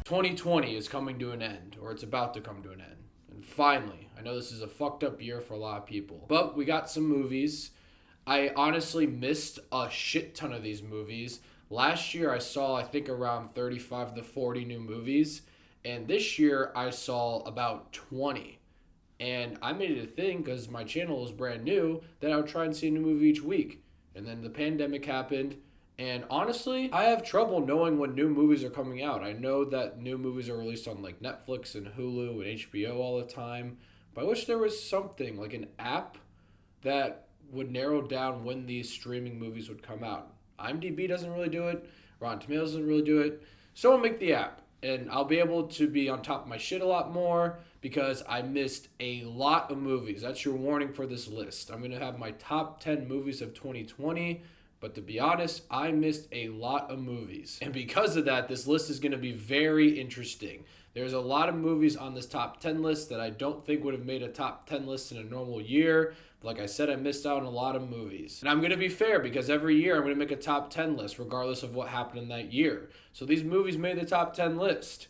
2020 is coming to an end, or it's about to come to an end. And finally, I know this is a fucked up year for a lot of people, but we got some movies. I honestly missed a shit ton of these movies. Last year I saw, I think, around 35 to 40 new movies, and this year I saw about 20. And I made it a thing because my channel is brand new that I would try and see a new movie each week. And then the pandemic happened. And honestly, I have trouble knowing when new movies are coming out. I know that new movies are released on like Netflix and Hulu and HBO all the time. But I wish there was something like an app that would narrow down when these streaming movies would come out. IMDb doesn't really do it. Rotten Tomatoes doesn't really do it. Someone make the app. And I'll be able to be on top of my shit a lot more because I missed a lot of movies. That's your warning for this list. I'm going to have my top 10 movies of 2020. But to be honest, I missed a lot of movies. And because of that, this list is going to be very interesting. There's a lot of movies on this top 10 list that I don't think would have made a top 10 list in a normal year. Like I said, I missed out on a lot of movies. And I'm going to be fair because every year I'm going to make a top 10 list regardless of what happened in that year. So these movies made the top 10 list.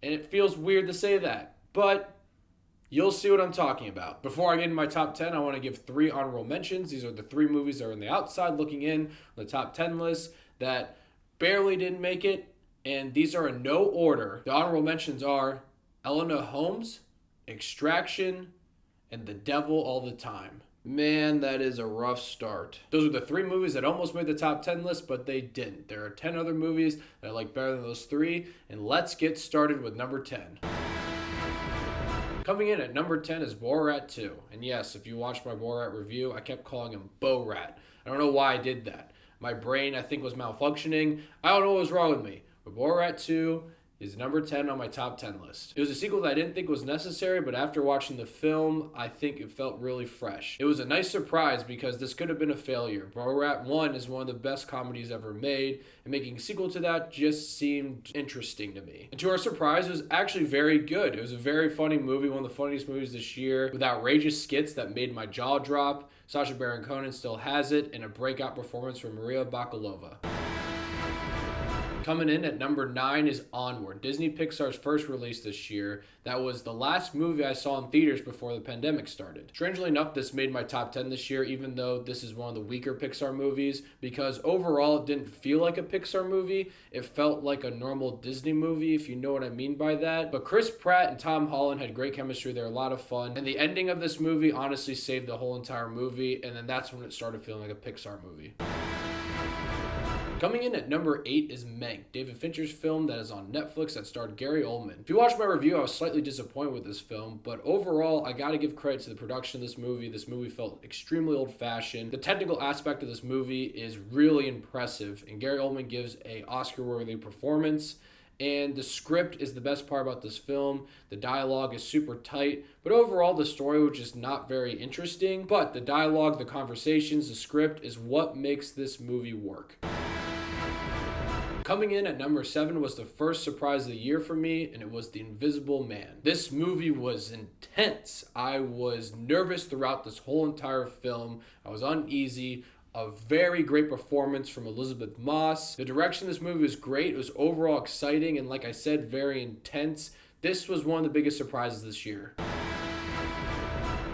And it feels weird to say that. But you'll see what I'm talking about. Before I get into my top 10, I want to give 3 honorable mentions. These are the 3 movies that are on the outside looking in on the top 10 list that barely didn't make it. And these are in no order. The honorable mentions are Enola Holmes, Extraction, and The Devil All the Time. Man, that is a rough start. Those are the 3 movies that almost made the top 10 list, but they didn't. There are 10 other movies that I like better than those 3. And let's get started with number 10. Coming in at number 10 is Borat 2. And yes, if you watched my Borat review, I kept calling him Bo-Rat. I don't know why I did that. My brain, I think, was malfunctioning. I don't know what was wrong with me. But Borat 2 is number 10 on my top 10 list. It was a sequel that I didn't think was necessary, but after watching the film, I think it felt really fresh. It was a nice surprise because this could have been a failure. Borat 1 is one of the best comedies ever made, and making a sequel to that just seemed interesting to me. And to our surprise, it was actually very good. It was a very funny movie, one of the funniest movies this year, with outrageous skits that made my jaw drop. Sacha Baron Cohen still has it, and a breakout performance from Maria Bakalova. Coming in at number 9 is Onward, Disney Pixar's first release this year. That was the last movie I saw in theaters before the pandemic started. Strangely enough, this made my top 10 this year, even though this is one of the weaker Pixar movies, because overall it didn't feel like a Pixar movie. It felt like a normal Disney movie, if you know what I mean by that. But Chris Pratt and Tom Holland had great chemistry. They're a lot of fun. And the ending of this movie honestly saved the whole entire movie, and then that's when it started feeling like a Pixar movie. Coming in at number 8 is Mank, David Fincher's film that is on Netflix that starred Gary Oldman. If you watched my review, I was slightly disappointed with this film, but overall, I gotta give credit to the production of this movie. This movie felt extremely old-fashioned. The technical aspect of this movie is really impressive, and Gary Oldman gives a Oscar-worthy performance. And the script is the best part about this film. The dialogue is super tight, but overall the story was just not very interesting. But the dialogue, the conversations, the script is what makes this movie work. Coming in at number 7 was the first surprise of the year for me, and it was The Invisible Man. This movie was intense. I was nervous throughout this whole entire film. I was uneasy. A very great performance from Elizabeth Moss. The direction of this movie was great. It was overall exciting and, like I said, very intense. This was one of the biggest surprises this year.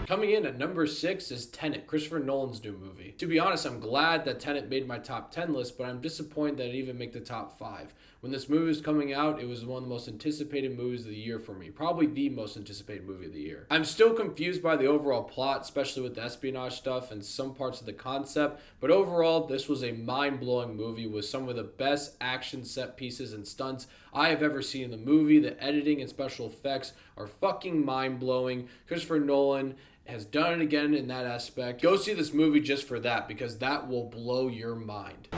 Coming in at number 6 is Tenet, Christopher Nolan's new movie. To be honest, I'm glad that Tenet made my top 10 list, but I'm disappointed that it even made the top 5. When this movie was coming out, it was one of the most anticipated movies of the year for me. Probably the most anticipated movie of the year. I'm still confused by the overall plot, especially with the espionage stuff and some parts of the concept, but overall, this was a mind-blowing movie with some of the best action set pieces and stunts I have ever seen in the movie. The editing and special effects are fucking mind-blowing. Christopher Nolan has done it again in that aspect. Go see this movie just for that, because that will blow your mind.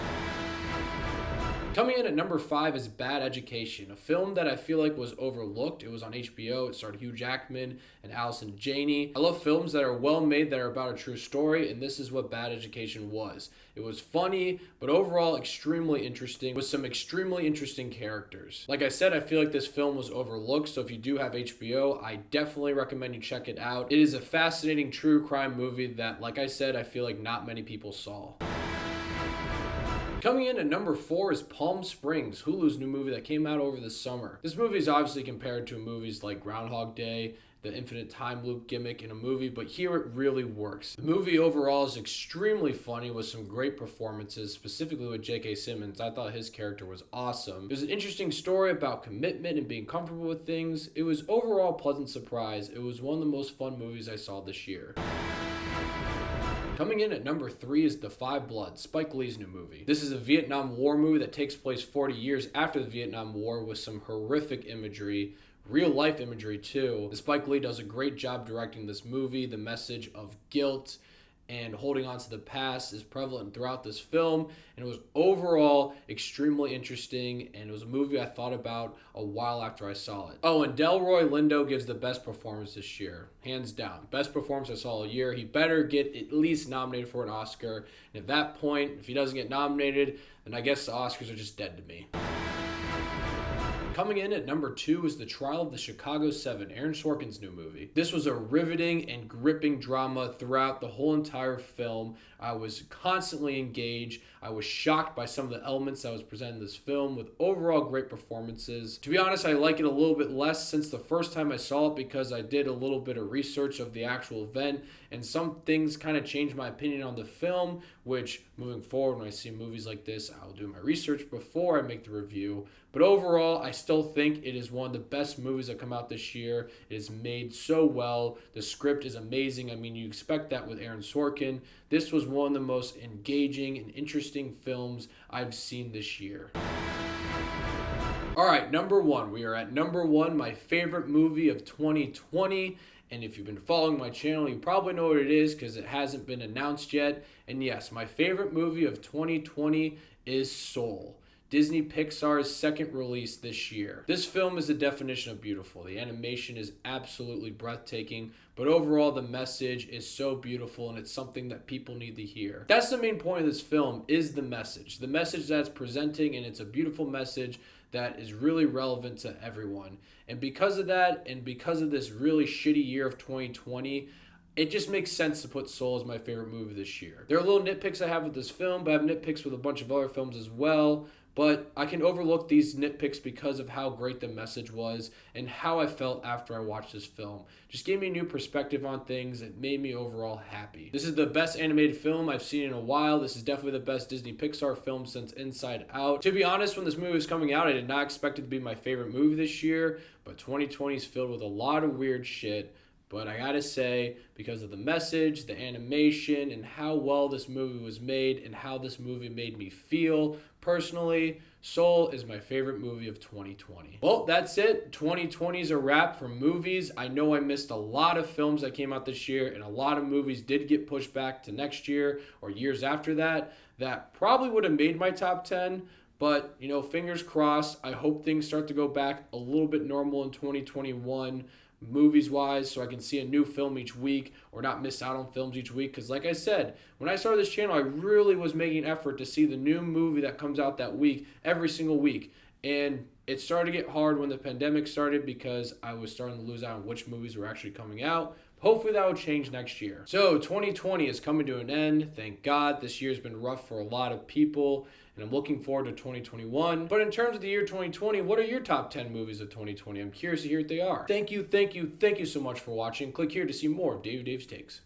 Coming in at number 5 is Bad Education, a film that I feel like was overlooked. It was on HBO. It starred Hugh Jackman and Allison Janney. I love films that are well made, that are about a true story, and this is what Bad Education was. It was funny, but overall extremely interesting, with some extremely interesting characters. Like I said, I feel like this film was overlooked, so if you do have HBO, I definitely recommend you check it out. It is a fascinating true crime movie that, like I said, I feel like not many people saw. Coming in at number 4 is Palm Springs, Hulu's new movie that came out over the summer. This movie is obviously compared to movies like Groundhog Day, the infinite time loop gimmick in a movie, but here it really works. The movie overall is extremely funny with some great performances, specifically with J.K. Simmons. I thought his character was awesome. It was an interesting story about commitment and being comfortable with things. It was overall a pleasant surprise. It was one of the most fun movies I saw this year. Coming in at number 3 is Da 5 Bloods, Spike Lee's new movie. This is a Vietnam War movie that takes place 40 years after the Vietnam War with some horrific imagery, real life imagery too. Spike Lee does a great job directing this movie. The message of guilt and holding on to the past is prevalent throughout this film, and it was overall extremely interesting, and it was a movie I thought about a while after I saw it. Oh, and Delroy Lindo gives the best performance this year, hands down. Best performance I saw all year. He better get at least nominated for an Oscar, and at that point, if he doesn't get nominated, then I guess the Oscars are just dead to me. Coming in at number 2 is The Trial of the Chicago 7, Aaron Sorkin's new movie. This was a riveting and gripping drama throughout the whole entire film. I was constantly engaged. I was shocked by some of the elements that was presented in this film with overall great performances. To be honest, I like it a little bit less since the first time I saw it because I did a little bit of research of the actual event, and some things kind of changed my opinion on the film, which moving forward when I see movies like this, I'll do my research before I make the review. But overall, I still think it is one of the best movies that come out this year. It is made so well. The script is amazing. I mean, you expect that with Aaron Sorkin. This was one of the most engaging and interesting films I've seen this year. All right, number 1. We are at number 1, my favorite movie of 2020. And if you've been following my channel, you probably know what it is because it hasn't been announced yet. And yes, my favorite movie of 2020 is Soul, Disney Pixar's second release this year. This film is the definition of beautiful. The animation is absolutely breathtaking, but overall the message is so beautiful and it's something that people need to hear. That's the main point of this film, is the message. The message that's presenting, and it's a beautiful message that is really relevant to everyone. And because of that, and because of this really shitty year of 2020, it just makes sense to put Soul as my favorite movie this year. There are little nitpicks I have with this film, but I have nitpicks with a bunch of other films as well. But I can overlook these nitpicks because of how great the message was and how I felt after I watched this film. Just gave me a new perspective on things. It made me overall happy. This is the best animated film I've seen in a while. This is definitely the best Disney Pixar film since Inside Out. To be honest, when this movie was coming out, I did not expect it to be my favorite movie this year, but 2020 is filled with a lot of weird shit. But I gotta say, because of the message, the animation, and how well this movie was made, and how this movie made me feel, personally, Soul is my favorite movie of 2020. Well, that's it. 2020 is a wrap for movies. I know I missed a lot of films that came out this year, and a lot of movies did get pushed back to next year or years after that. That probably would have made my top 10. But, you know, fingers crossed. I hope things start to go back a little bit normal in 2021. Movies wise, so I can see a new film each week or not miss out on films each week, because like I said, when I started this channel, I really was making an effort to see the new movie that comes out that week every single week, and it started to get hard when the pandemic started because I was starting to lose out on which movies were actually coming out. Hopefully that will change next year. So 2020 is coming to an end. Thank God. This year's been rough for a lot of people, and I'm looking forward to 2021. But in terms of the year 2020, what are your top 10 movies of 2020? I'm curious to hear what they are. Thank you so much for watching. Click here to see more of Dave's Takes.